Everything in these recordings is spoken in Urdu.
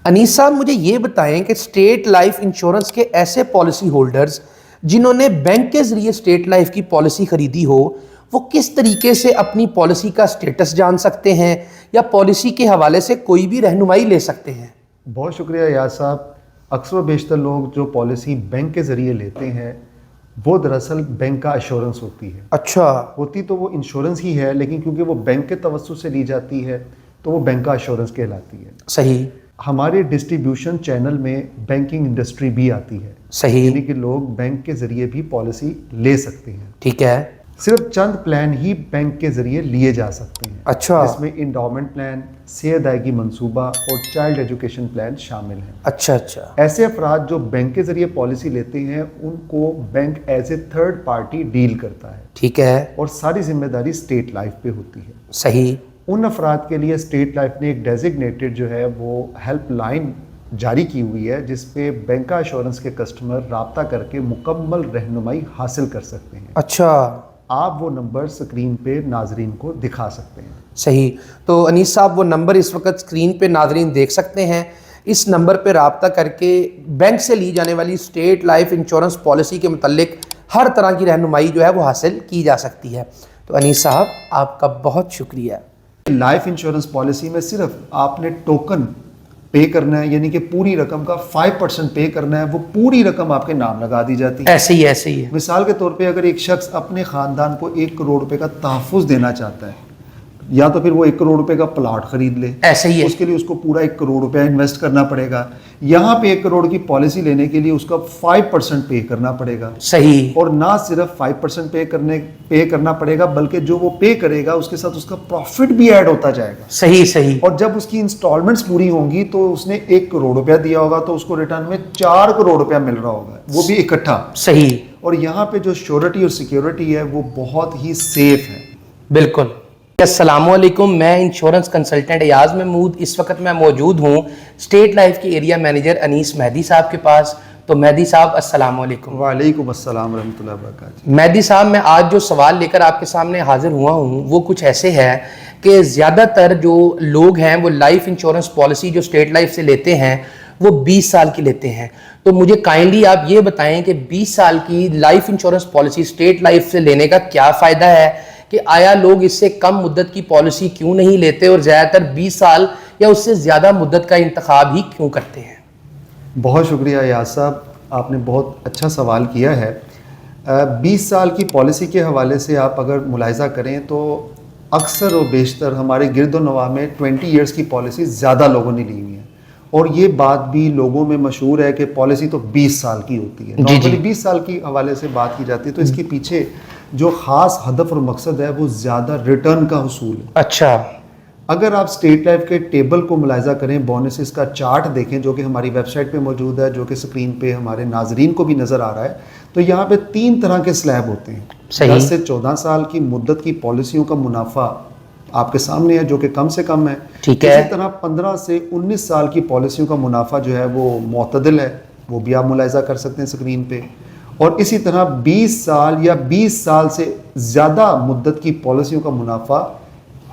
انیس صاحب مجھے یہ بتائیں کہ اسٹیٹ لائف انشورنس کے ایسے پالیسی ہولڈرز جنہوں نے بینک کے ذریعے اسٹیٹ لائف کی پالیسی خریدی ہو وہ کس طریقے سے اپنی پالیسی کا سٹیٹس جان سکتے ہیں یا پالیسی کے حوالے سے کوئی بھی رہنمائی لے سکتے ہیں؟ بہت شکریہ یاس صاحب. اکثر و بیشتر لوگ جو پالیسی بینک کے ذریعے لیتے ہیں وہ دراصل بینک کا ایشورنس ہوتی ہے. اچھا. ہوتی تو وہ انشورنس ہی ہے، لیکن کیونکہ وہ بینک کے توسط سے لی جاتی ہے تو وہ بینک کا ایشورنس کہلاتی ہے. صحیح. ہمارے ڈسٹریبیوشن چینل میں بینکنگ انڈسٹری بھی آتی ہے. صحیح. یعنی کہ لوگ بینک کے ذریعے بھی پالیسی لے سکتے ہیں. ٹھیک ہے. صرف چند پلان ہی بینک کے ذریعے لیے جا سکتے ہیں. اچھا. جس میں انڈاؤمنٹ پلان، سے ادائیگی منصوبہ اور چائلڈ ایجوکیشن پلان شامل ہیں. اچھا اچھا. ایسے افراد جو بینک کے ذریعے پالیسی لیتے ہیں ان کو bank as a third party deal کرتا ہے. ٹھیک ہے. اور ساری ذمہ داری اسٹیٹ لائف پہ ہوتی ہے. صحیح. ان افراد کے لیے اسٹیٹ لائف نے ایک ڈیزگنیٹڈ جو ہے وہ ہیلپ لائن جاری کی ہوئی ہے جس پہ بینک کا ایشورنس کے کسٹمر رابطہ کر کے مکمل رہنمائی حاصل کر سکتے ہیں. اچھا. آپ وہ نمبر سکرین پہ ناظرین کو دکھا سکتے ہیں. صحیح. تو انیس صاحب وہ نمبر اس وقت سکرین پہ ناظرین دیکھ سکتے ہیں. اس نمبر پہ رابطہ کر کے بینک سے لی جانے والی اسٹیٹ لائف انشورنس پالیسی کے متعلق ہر طرح کی رہنمائی جو ہے وہ حاصل کی جا سکتی ہے. تو انیس صاحب آپ کا بہت شکریہ. لائف انشورنس پالیسی میں صرف آپ نے ٹوکن پے کرنا ہے، یعنی کہ پوری رقم کا 5% پے کرنا ہے. وہ پوری رقم آپ کے نام لگا دی جاتی ہے. ایسے ہی ایسے ہی ہے. مثال کے طور پہ اگر ایک شخص اپنے خاندان کو 1 کروڑ روپے کا تحفظ دینا چاہتا ہے، یا تو پھر وہ 1 کروڑ روپے کا پلاٹ خرید لے. ایسے ہی ہے. اس کے لیے اس کو پورا 1 کروڑ روپے انویسٹ کرنا پڑے گا. یہاں پہ 1 کروڑ کی پالیسی لینے کے لیے اس کا 5% پے کرنا پڑے گا. صحیح. اور نہ صرف 5% پے کرنا پڑے گا بلکہ جو وہ پے کرے گا اس کے ساتھ اس کا پروفٹ بھی ایڈ ہوتا جائے گا. صحیح صحیح. اور جب اس کی انسٹالمنٹس پوری ہوں گی تو اس نے 1 کروڑ روپیہ دیا ہوگا تو اس کو ریٹرن میں 4 کروڑ روپیہ مل رہا ہوگا، وہ بھی اکٹھا. صحیح. اور یہاں پہ جو شیورٹی اور سیکیورٹی ہے وہ بہت ہی سیف ہے. بالکل. السلام علیکم، میں انشورنس کنسلٹنٹ ایاز محمود. اس وقت میں موجود ہوں اسٹیٹ لائف کے ایریا مینیجر انیس مہدی صاحب کے پاس. تو مہدی صاحب السلام علیکم. وعلیکم السلام ورحمۃ اللہ وبرکاتہ. مہدی صاحب میں آج جو سوال لے کر آپ کے سامنے حاضر ہوا ہوں وہ کچھ ایسے ہے کہ زیادہ تر جو لوگ ہیں وہ لائف انشورنس پالیسی جو اسٹیٹ لائف سے لیتے ہیں وہ 20 سال کی لیتے ہیں. تو مجھے کائنڈلی آپ یہ بتائیں کہ 20 سال کی life insurance policy state life سے لینے کا کیا فائدہ ہے، کہ آیا لوگ اس سے کم مدت کی پالیسی کیوں نہیں لیتے اور زیادہ تر 20 سال یا اس سے زیادہ مدت کا انتخاب ہی کیوں کرتے ہیں؟ بہت شکریہ یاس صاحب، آپ نے بہت اچھا سوال کیا ہے. 20 سال کی پالیسی کے حوالے سے آپ اگر ملاحظہ کریں تو اکثر و بیشتر ہمارے گرد و نواح میں 20 ایئرس کی پالیسی زیادہ لوگوں نے لی ہوئی ہیں. اور یہ بات بھی لوگوں میں مشہور ہے کہ پالیسی تو 20 سال کی ہوتی ہے. نارملی 20 سال کی حوالے سے بات کی جاتی ہے تو اس کے پیچھے جو خاص ہدف اور مقصد ہے وہ زیادہ ریٹرن کا حصول ہے. اچھا. اگر آپ اسٹیٹ لائف کے ٹیبل کو ملاحظہ کریں، بونسز کا چارٹ دیکھیں جو کہ ہماری ویب سائٹ پہ موجود ہے، جو کہ سکرین پہ ہمارے ناظرین کو بھی نظر آ رہا ہے، تو یہاں پہ 3 طرح کے سلیب ہوتے ہیں. 10 سے 14 سال کی مدت کی پالیسیوں کا منافع آپ کے سامنے ہے جو کہ کم سے کم ہے. ٹھیک ہے. اسی طرح 15 سے 19 سال کی پالیسیوں کا منافع جو ہے وہ معتدل ہے، وہ بھی آپ ملاحظہ کر سکتے ہیں سکرین پہ. اور اسی طرح 20 سال یا 20 سال سے زیادہ مدت کی پالیسیوں کا منافع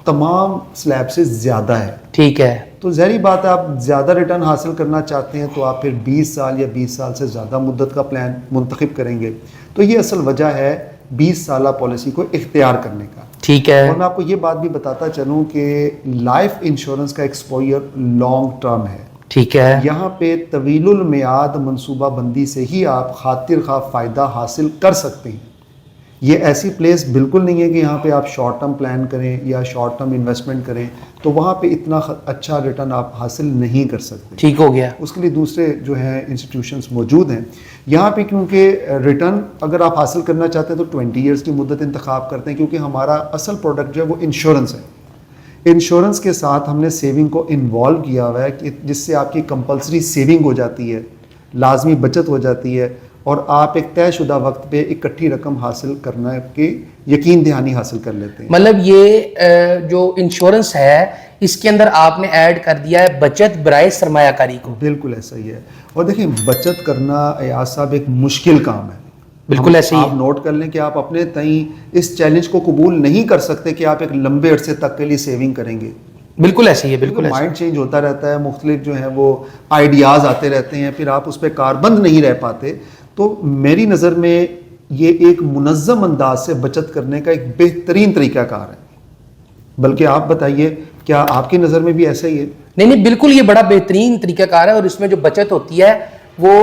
تمام سلیب سے زیادہ ہے. ٹھیک ہے. تو ظاہری بات ہے آپ زیادہ ریٹرن حاصل کرنا چاہتے ہیں تو آپ پھر 20 سال یا 20 سال سے زیادہ مدت کا پلان منتخب کریں گے. تو یہ اصل وجہ ہے 20 سالہ پالیسی کو اختیار کرنے کا. ٹھیک ہے. اور میں آپ کو یہ بات بھی بتاتا چلوں کہ لائف انشورنس کا ایکسپوئر لانگ ٹرم ہے. ٹھیک ہے. یہاں پہ طویل المیعاد منصوبہ بندی سے ہی آپ خاطر خواہ فائدہ حاصل کر سکتے ہیں. یہ ایسی پلیس بالکل نہیں ہے کہ یہاں پہ آپ شارٹ ٹرم پلان کریں یا شارٹ ٹرم انویسٹمنٹ کریں تو وہاں پہ اتنا اچھا ریٹرن آپ حاصل نہیں کر سکتے. ٹھیک ہو گیا. اس کے لیے دوسرے جو ہیں انسٹیٹیوشنز موجود ہیں. یہاں پہ کیونکہ ریٹرن اگر آپ حاصل کرنا چاہتے ہیں تو 20 ایئرس کی مدت انتخاب کرتے ہیں کیونکہ ہمارا اصل پروڈکٹ جو ہے وہ انشورنس ہے. انشورنس کے ساتھ ہم نے سیونگ کو انوالو کیا ہوا ہے کہ جس سے آپ کی کمپلسری سیونگ ہو جاتی ہے، لازمی بچت ہو جاتی ہے اور آپ ایک طے شدہ وقت پہ اکٹھی رقم حاصل کرنا کی یقین دہانی حاصل کر لیتے ہیں. مطلب یہ جو انشورنس ہے اس کے اندر آپ نے ایڈ کر دیا ہے بچت برائے سرمایہ کاری کو. بالکل ایسا ہی ہے. اور دیکھیں بچت کرنا ایاز صاحب ایک مشکل کام ہے. بالکل ایسے ہی. آپ نوٹ کر لیں کہ آپ اپنے تئیں اس چیلنج کو قبول نہیں کر سکتے کہ آپ ایک لمبے عرصے تک کے لیے سیونگ کریں گے. بالکل ایسے ہی ہے، بالکل ایسے مائنڈ چینج ہوتا رہتا ہے، مختلف جو ہیں وہ آئیڈیاز آتے رہتے ہیں، پھر آپ اس پہ کاربند نہیں رہ پاتے. تو میری نظر میں یہ ایک منظم انداز سے بچت کرنے کا ایک بہترین طریقہ کار ہے. بلکہ آپ بتائیے کیا آپ کی نظر میں بھی ایسا ہی ہے؟ نہیں بالکل یہ بڑا بہترین طریقہ کار ہے، اور اس میں جو بچت ہوتی ہے وہ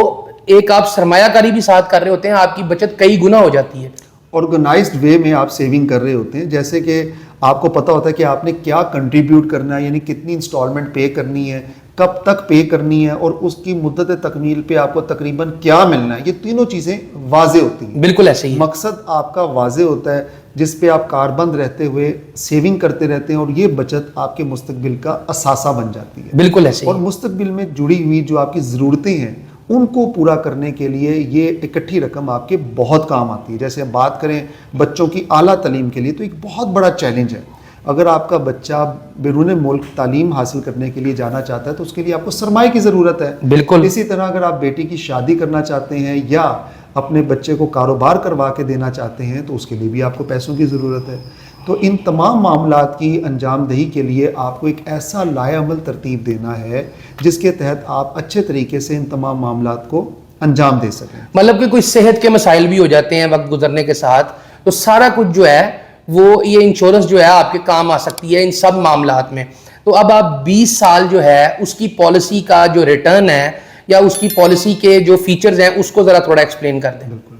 ایک آپ سرمایہ کاری بھی ساتھ کر رہے ہوتے ہیں، آپ کی بچت کئی گنا ہو جاتی ہے. آرگنائزڈ وے میں آپ سیونگ کر رہے ہوتے ہیں، جیسے کہ آپ کو پتہ ہوتا ہے کہ آپ نے کیا کنٹریبیوٹ کرنا ہے، یعنی کتنی انسٹالمنٹ پے کرنی ہے، کب تک پے کرنی ہے، اور اس کی مدت تکمیل پہ آپ کو تقریباً کیا ملنا ہے. یہ تینوں چیزیں واضح ہوتی ہیں. بالکل ایسے ہی ہے. مقصد آپ کا واضح ہوتا ہے جس پہ آپ کاربند رہتے ہوئے سیونگ کرتے رہتے ہیں، اور یہ بچت آپ کے مستقبل کا اثاثہ بن جاتی ہے. بالکل ایسے اور ہی. مستقبل میں جڑی ہوئی جو آپ کی ضرورتیں ہیں ان کو پورا کرنے کے لیے یہ اکٹھی رقم آپ کے بہت کام آتی ہے. جیسے بات کریں بچوں کی اعلیٰ تعلیم کے لیے تو ایک بہت بڑا چیلنج ہے. اگر آپ کا بچہ بیرون ملک تعلیم حاصل کرنے کے لیے جانا چاہتا ہے تو اس کے لیے آپ کو سرمایہ کی ضرورت ہے. بالکل. اسی طرح اگر آپ بیٹی کی شادی کرنا چاہتے ہیں یا اپنے بچے کو کاروبار کروا کے دینا چاہتے ہیں تو اس کے لیے بھی آپ کو پیسوں کی ضرورت ہے. تو ان تمام معاملات کی انجام دہی کے لیے آپ کو ایک ایسا لائحہ عمل ترتیب دینا ہے جس کے تحت آپ اچھے طریقے سے ان تمام معاملات کو انجام دے سکیں. مطلب کہ کوئی صحت کے مسائل بھی ہو جاتے ہیں وقت گزرنے کے ساتھ، تو سارا کچھ جو ہے وہ یہ انشورنس جو ہے آپ کے کام آ سکتی ہے ان سب معاملات میں. تو اب آپ 20 سال جو ہے اس کی پالیسی کا جو ریٹرن ہے یا اس کی پالیسی کے جو فیچرز ہیں اس کو ذرا تھوڑا ایکسپلین کر دیں. بالکل.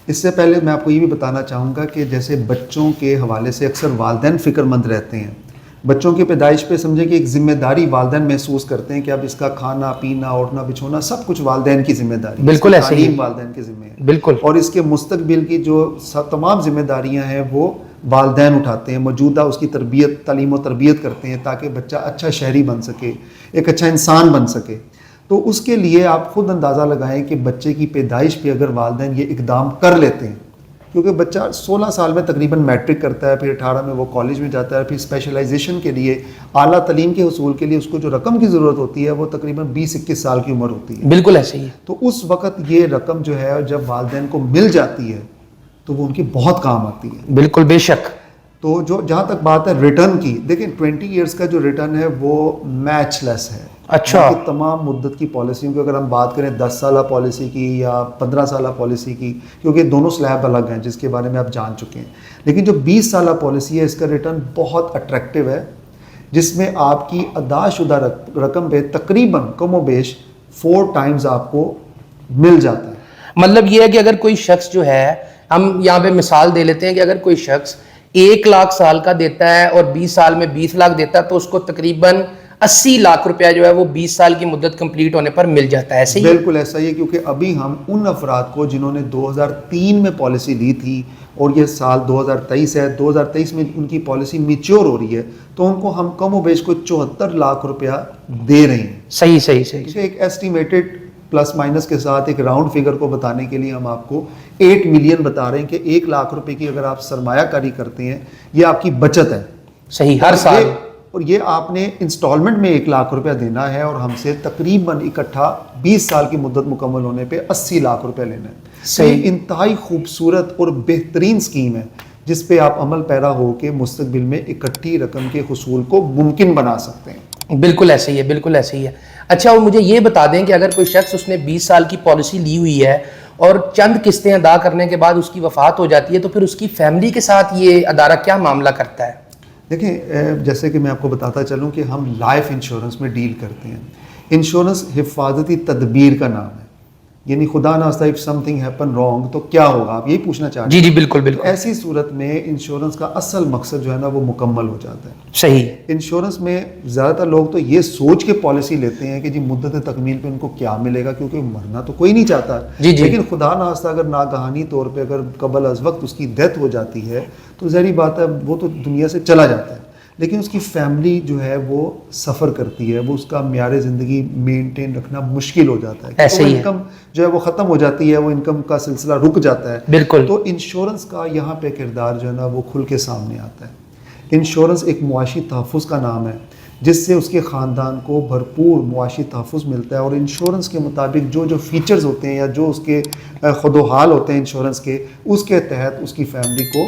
اس سے پہلے میں آپ کو یہ بھی بتانا چاہوں گا کہ جیسے بچوں کے حوالے سے اکثر والدین فکر مند رہتے ہیں. بچوں کی پیدائش پہ سمجھیں کہ ایک ذمہ داری والدین محسوس کرتے ہیں کہ اب اس کا کھانا پینا اوڑھنا بچھونا سب کچھ والدین کی ذمہ داری ہے. بالکل ایسے ہی. تعلیم والدین کی ذمہ ہے. بالکل. اور اس کے مستقبل کی جو تمام ذمہ داریاں ہیں وہ والدین اٹھاتے ہیں. موجودہ اس کی تربیت تعلیم و تربیت کرتے ہیں تاکہ بچہ اچھا شہری بن سکے، ایک اچھا انسان بن سکے. تو اس کے لیے آپ خود اندازہ لگائیں کہ بچے کی پیدائش پہ اگر والدین یہ اقدام کر لیتے ہیں، کیونکہ بچہ 16 سال میں تقریباً میٹرک کرتا ہے، پھر 18 میں وہ کالج میں جاتا ہے، پھر اسپیشلائزیشن کے لیے اعلیٰ تعلیم کے حصول کے لیے اس کو جو رقم کی ضرورت ہوتی ہے وہ تقریباً 20-21 سال کی عمر ہوتی ہے. بالکل ایسے ہی. تو اس وقت یہ رقم جو ہے جب والدین کو مل جاتی ہے تو وہ ان کی بہت کام آتی ہے. بالکل بے شک. تو جو جہاں تک بات ہے ریٹرن کی، دیکھیں 20 ایئرس کا جو ریٹرن ہے وہ میچ لیس ہے. اچھا. باقی تمام مدت کی پالیسیوں کی اگر ہم بات کریں 10 سالہ پالیسی کی یا 15 سالہ پالیسی کی، کیونکہ دونوں سلیب الگ ہیں جس کے بارے میں آپ جان چکے ہیں، لیکن جو 20 سالہ پالیسی ہے اس کا ریٹرن بہت اٹریکٹیو ہے، جس میں آپ کی ادا شدہ رقم پہ تقریباً کم و بیش 4 ٹائمز آپ کو مل جاتا ہے. مطلب یہ ہے کہ اگر کوئی شخص جو ہے، ہم یہاں پہ مثال دے لیتے ہیں کہ اگر کوئی شخص 1 لاکھ سال کا دیتا ہے اور 20 سال میں 20 لاکھ دیتا ہے تو اس کو تقریباً 80 لاکھ روپیہ جو ہے وہ 20 سال کی مدت کمپلیٹ ہونے پر مل جاتا ہے. ایسے ہی بالکل ایسا ہی ہے، کیونکہ ابھی ہم ان افراد کو جنہوں نے 2003 میں پالیسی لی تھی اور یہ سال 2023 ہے، 2023 میں ان کی پالیسی میچور ہو رہی ہے، تو ان کو ہم کم و بیش کو 74 لاکھ روپیہ دے رہے ہیں. صحیح صحیح صحیح. ایک ایسٹیمیٹڈ پلس مائنس کے ساتھ ایک راؤنڈ فگر کو بتانے کے لیے ہم آپ کو 8 ملین بتا رہے ہیں کہ 1 لاکھ روپے کی اگر آپ سرمایہ کاری کرتے ہیں یہ آپ کی بچت ہے. صحیح. ہر سال. اور یہ آپ نے انسٹالمنٹ میں 1 لاکھ روپیہ دینا ہے اور ہم سے تقریباً اکٹھا 20 سال کی مدت مکمل ہونے پہ 80 لاکھ روپیہ لینا ہے. صحیح. یہ انتہائی خوبصورت اور بہترین اسکیم ہے جس پہ آپ عمل پیرا ہو کے مستقبل میں اکٹھی رقم کے حصول کو ممکن بنا سکتے ہیں. بالکل ایسے ہی ہے. بالکل ایسے ہی ہے. اچھا، اور مجھے یہ بتا دیں کہ اگر کوئی شخص اس نے 20 سال کی پالیسی لی ہوئی ہے اور چند قسطیں ادا کرنے کے بعد اس کی وفات ہو جاتی ہے تو پھر اس کی فیملی کے ساتھ یہ ادارہ کیا معاملہ کرتا ہے؟ دیکھیں، جیسے کہ میں آپ کو بتاتا چلوں کہ ہم لائف انشورنس میں ڈیل کرتے ہیں. انشورنس حفاظتی تدبیر کا نام ہے، یعنی خدا ناخواستہ if something happen wrong تو کیا ہوگا، آپ یہی پوچھنا چاہتے ہیں. جی جی بالکل بالکل. ایسی صورت میں انشورنس کا اصل مقصد جو ہے نا وہ مکمل ہو جاتا ہے. صحیح. انشورنس میں زیادہ تر لوگ تو یہ سوچ کے پالیسی لیتے ہیں کہ جی مدت تکمیل پہ ان کو کیا ملے گا، کیونکہ مرنا تو کوئی نہیں چاہتا. جی جی. لیکن خدا ناخواستہ اگر ناگہانی طور پہ اگر قبل از وقت اس کی ڈیتھ ہو جاتی ہے تو ظاہری بات ہے وہ تو دنیا سے چلا جاتا ہے، لیکن اس کی فیملی جو ہے وہ سفر کرتی ہے، وہ اس کا معیار زندگی مینٹین رکھنا مشکل ہو جاتا ہے. ایسے ہی ہے. انکم جو ہے وہ ختم ہو جاتی ہے، وہ انکم کا سلسلہ رک جاتا ہے. بالکل. تو انشورنس کا یہاں پہ کردار جو ہے نا وہ کھل کے سامنے آتا ہے. انشورنس ایک معاشی تحفظ کا نام ہے جس سے اس کے خاندان کو بھرپور معاشی تحفظ ملتا ہے، اور انشورنس کے مطابق جو جو فیچرز ہوتے ہیں یا جو اس کے خد و حال ہوتے ہیں انشورنس کے، اس کے تحت اس کی فیملی کو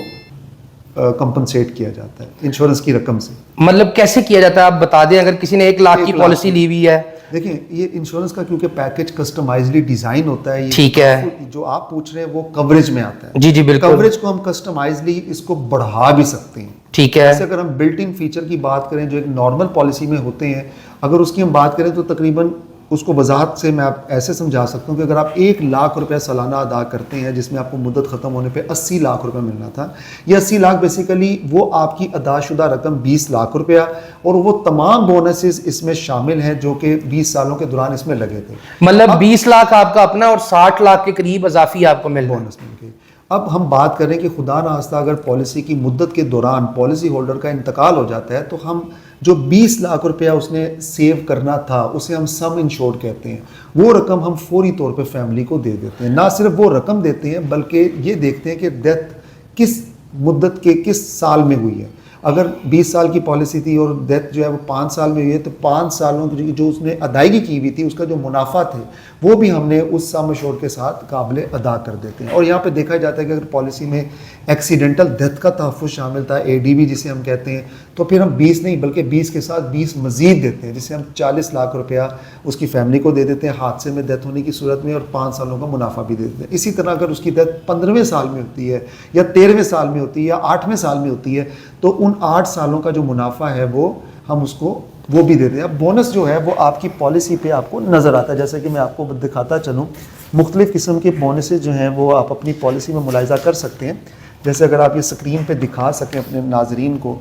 کمپنسیٹ کیا جاتا ہے انشورنس کی رقم سے. مطلب کیسے کیا جاتا ہے آپ بتا دیں, اگر کسی نے 1 لاکھ کی پالیسی لی ہوئی ہے. دیکھیں یہ انشورنس کا کیونکہ پیکج کسٹمائزلی ڈیزائن ہوتا ہے, ٹھیک ہے, جو آپ پوچھ رہے ہیں وہ کوریج میں آتا ہے. جی جی بالکل. کوریج کو ہم کسٹمائزلی اس کو بڑھا بھی سکتے ہیں. ٹھیک ہے. جیسے اگر ہم بلٹ ان فیچر کی بات کریں جو ایک نارمل پالیسی میں ہوتے ہیں, اگر اس کی ہم بات کریں تو تقریباً اس کو وضاحت سے میں آپ ایسے سمجھا سکتا ہوں کہ اگر آپ 1 لاکھ روپے سالانہ ادا کرتے ہیں جس میں آپ کو مدت ختم ہونے پہ 80 لاکھ روپے ملنا تھا, یہ 80 لاکھ بیسیکلی وہ آپ کی ادا شدہ رقم 20 لاکھ روپیہ اور وہ تمام بونسز اس میں شامل ہیں جو کہ 20 سالوں کے دوران اس میں لگے تھے. مطلب 20 لاکھ آپ کا اپنا اور 60 لاکھ کے قریب اضافی آپ کو مل بونس مل گئی. اب ہم بات کریں کہ خدا نخواستہ اگر پالیسی کی مدت کے دوران پالیسی ہولڈر کا انتقال ہو جاتا ہے تو ہم جو 20 لاکھ روپیہ اس نے سیو کرنا تھا اسے ہم سم انشورڈ کہتے ہیں, وہ رقم ہم فوری طور پہ فیملی کو دے دیتے ہیں. نہ صرف وہ رقم دیتے ہیں بلکہ یہ دیکھتے ہیں کہ ڈیتھ کس مدت کے کس سال میں ہوئی ہے. اگر 20 سال کی پالیسی تھی اور ڈیتھ جو ہے وہ 5 سال میں ہوئی ہے تو 5 سالوں کی جو اس نے ادائیگی کی ہوئی تھی اس کا جو منافع تھے وہ بھی ہم نے اس سم ایشورڈ کے ساتھ قابل ادا کر دیتے ہیں. اور یہاں پہ دیکھا جاتا ہے کہ اگر پالیسی میں ایکسیڈنٹل ڈیتھ کا تحفظ شامل تھا, ADB جسے ہم کہتے ہیں, تو پھر ہم 20 نہیں بلکہ 20 کے ساتھ 20 مزید دیتے ہیں جسے ہم 40 لاکھ روپیہ اس کی فیملی کو دے دیتے ہیں حادثے میں ڈیتھ ہونے کی صورت میں, اور 5 سالوں کا منافع بھی دے دیتے ہیں. اسی طرح اگر اس کی ڈیتھ 15ویں سال میں ہوتی ہے یا 13ویں سال میں ہوتی ہے یا 8ویں سال میں ہوتی ہے تو ان 8 سالوں کا جو منافع ہے وہ ہم اس کو وہ بھی دیتے ہیں. اب بونس جو ہے وہ آپ کی پالیسی پہ آپ کو نظر آتا ہے, جیسے کہ میں آپ کو دکھاتا چلوں. مختلف قسم کے بونسز جو ہیں وہ آپ اپنی پالیسی میں ملاحظہ کر سکتے ہیں. جیسے اگر آپ یہ اسکرین پہ دکھا سکیں اپنے ناظرین کو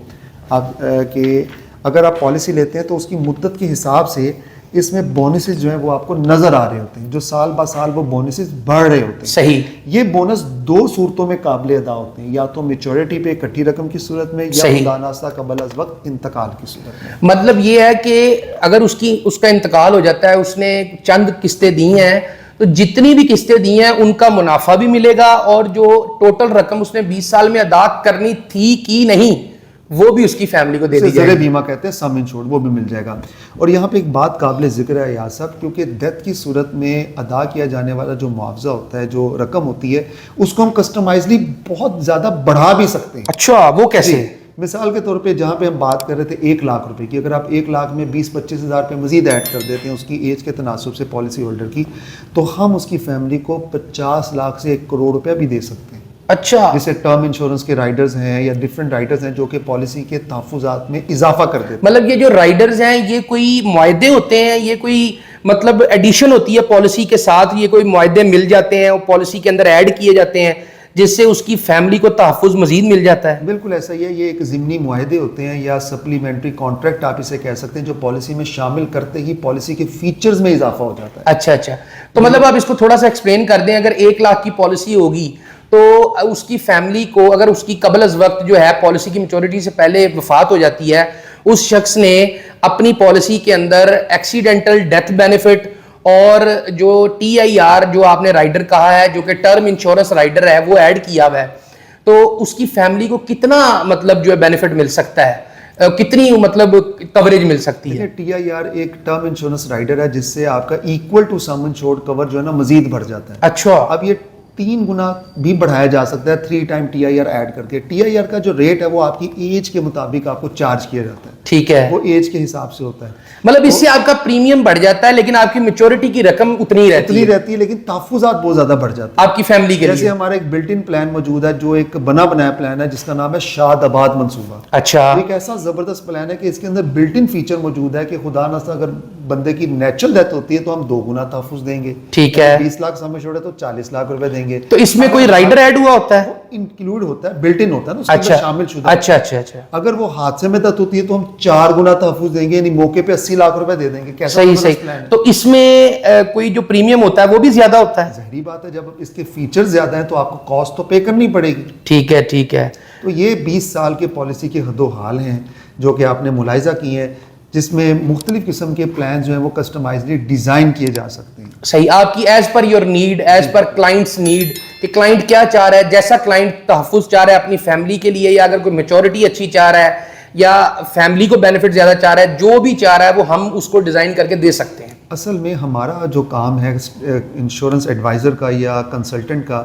آپ کہ اگر آپ پالیسی لیتے ہیں تو اس کی مدت کے حساب سے اس میں بونسز جو ہیں وہ آپ کو نظر آ رہے ہوتے ہیں, جو سال با سال وہ بونسز بڑھ رہے ہوتے ہیں. صحیح. یہ بونس 2 صورتوں میں قابل ادا ہوتے ہیں, یا تو میچورٹی پہ اکٹھی رقم کی صورت میں یا خدا نخواستہ قبل از وقت انتقال کی صورت میں. مطلب یہ ہے کہ اگر اس کا انتقال ہو جاتا ہے, اس نے چند قسطیں دی ہیں تو جتنی بھی قسطیں دی ہیں ان کا منافع بھی ملے گا, اور جو ٹوٹل رقم اس نے 20 سال میں ادا کرنی تھی کی نہیں وہ بھی اس کی فیملی کو دے دی جائے گی. بیمہ کہتے ہیں سم انشورڈ, وہ بھی مل جائے گا. اور یہاں پہ ایک بات قابل ذکر ہے ایاز صاحب, کیونکہ ڈیتھ کی صورت میں ادا کیا جانے والا جو معاوضہ ہوتا ہے, جو رقم ہوتی ہے, اس کو ہم کسٹمائزلی بہت زیادہ بڑھا بھی سکتے ہیں. اچھا, وہ کیسے؟ مثال کے طور پہ جہاں پہ ہم بات کر رہے تھے 1 لاکھ روپے کی, اگر آپ 1 لاکھ میں 20-25 ہزار روپے مزید ایڈ کر دیتے ہیں اس کی ایج کے تناسب سے پالیسی ہولڈر کی, تو ہم اس کی فیملی کو 50 لاکھ سے 1 کروڑ روپیہ بھی دے سکتے ہیں. اچھا. جیسے ٹرم انشورنس کے رائڈرز ہیں یا ڈیفرنٹ رائڈرز ہیں جو کہ پالیسی کے تحفظات میں اضافہ کر دیتے ہیں. مطلب یہ جو رائڈرز ہیں یہ کوئی معاہدے ہوتے ہیں, یہ کوئی مطلب ایڈیشن ہوتی ہے پالیسی کے ساتھ, یہ کوئی معاہدے مل جاتے ہیں اور پالیسی کے اندر ایڈ کیے جاتے ہیں جس سے اس کی فیملی کو تحفظ مزید مل جاتا ہے؟ بالکل ایسا ہی ہے. یہ ایک ضمنی معاہدے ہوتے ہیں یا سپلیمنٹری کانٹریکٹ آپ اسے کہہ سکتے ہیں, جو پالیسی میں شامل کرتے ہی پالیسی کے فیچرز میں اضافہ ہو جاتا ہے. اچھا اچھا, تو مطلب آپ اس کو تھوڑا سا ایکسپلین کر دیں. اگر 1 لاکھ کی پالیسی ہوگی تو اس کی فیملی کو اگر اس کی قبل از وقت جو ہے پالیسی کی میچورٹی سے پہلے وفات ہو جاتی ہے, اس شخص نے اپنی پالیسی کے اندر ایکسیڈنٹل ڈیتھ بینیفٹ اور جو TIR جو آپ نے رائڈر کہا ہے جو کہ ٹرم انشورنس رائڈر ہے وہ ایڈ کیا ہوا ہے, تو اس کی فیملی کو کتنا مطلب جو ہے بینیفٹ مل سکتا ہے, کتنی مطلب کوریج مل سکتی ہے؟ TIR ایک ٹرم انشورنس رائڈر ہے جس سے آپ کا ایکول ٹو سم انشورڈ کور جو ہے نا مزید بڑھ جاتا ہے. اچھا. اب یہ 3 گنا بھی بڑھایا جا سکتا ہے 3 ٹائم TIR ایڈ کر کے. TIR کا جو ریٹ ہے وہ آپ کی ایج کے مطابق آپ کو چارج کیا جاتا ہے. ٹھیک ہے. وہ ایج کے حساب سے ہوتا ہے. مطلب اس سے آپ کا پریمیم بڑھ جاتا ہے لیکن آپ کی میچورٹی کی رقم اتنی رہتی ہے لیکن تحفظات بہت زیادہ بڑھ جاتے ہیں آپ کی فیملی کے لیے. جیسے ہمارا ایک بلٹ ان پلان موجود ہے جو ایک بنا بنایا پلان ہے جس کا نام ہے شاد آباد منصوبہ. اچھا. ایک ایسا زبردست پلان ہے کہ اس کے اندر بلٹ ان فیچر موجود ہے کہ خدا نخواستہ اگر بندے کی نیچرل ڈیتھ ہوتی ہے تو ہم 2 گنا تحفظ دیں گے. ٹھیک ہے. 20 لاکھ سم انشورڈ ہے تو 40 لاکھ روپے دیں گے. تو اس میں کوئی رائڈر ایڈ ہوا ہوتا ہے؟ انکلوڈ ہوتا ہے, بلٹ ان ہوتا ہے نا, اس کے اندر شامل شدہ. اچھا اچھا اچھا. اگر وہ حادثے میں ڈیتھ ہوتی ہے تو ہم 4 گنا تحفظ دیں گے, یعنی موقع پہ 80 لاکھ روپے دے دیں گے. صحیح صحیح. تو اس میں کوئی جو پریمیم ہوتا ہے وہ بھی زیادہ ہوتا ہے؟ ظاہری بات ہے, جب اس کے فیچر زیادہ ہیں تو آپ کو کاسٹ تو پے کرنی پڑے گی. ٹھیک ہے ٹھیک ہے. تو یہ 20 سال کے پالیسی کے حد و حال ہیں جو کہ آپ نے ملاحظہ کی ہیں, جس میں مختلف قسم کے پلانز جو ہیں وہ کسٹمائزلی ڈیزائن کیے جا سکتے ہیں. صحیح. آپ کی as per your need, as per clients need, کہ کلائنٹ کیا چاہ رہا ہے, جیسا کلائنٹ تحفظ چاہ رہا ہے اپنی فیملی کے لیے, یا اگر کوئی میچورٹی اچھی چاہ رہا ہے یا فیملی کو بینیفٹ زیادہ چاہ رہا ہے, جو بھی چاہ رہا ہے وہ ہم اس کو ڈیزائن کر کے دے سکتے ہیں. اصل میں ہمارا جو کام ہے انشورنس ایڈوائزر کا یا کنسلٹنٹ کا,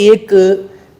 1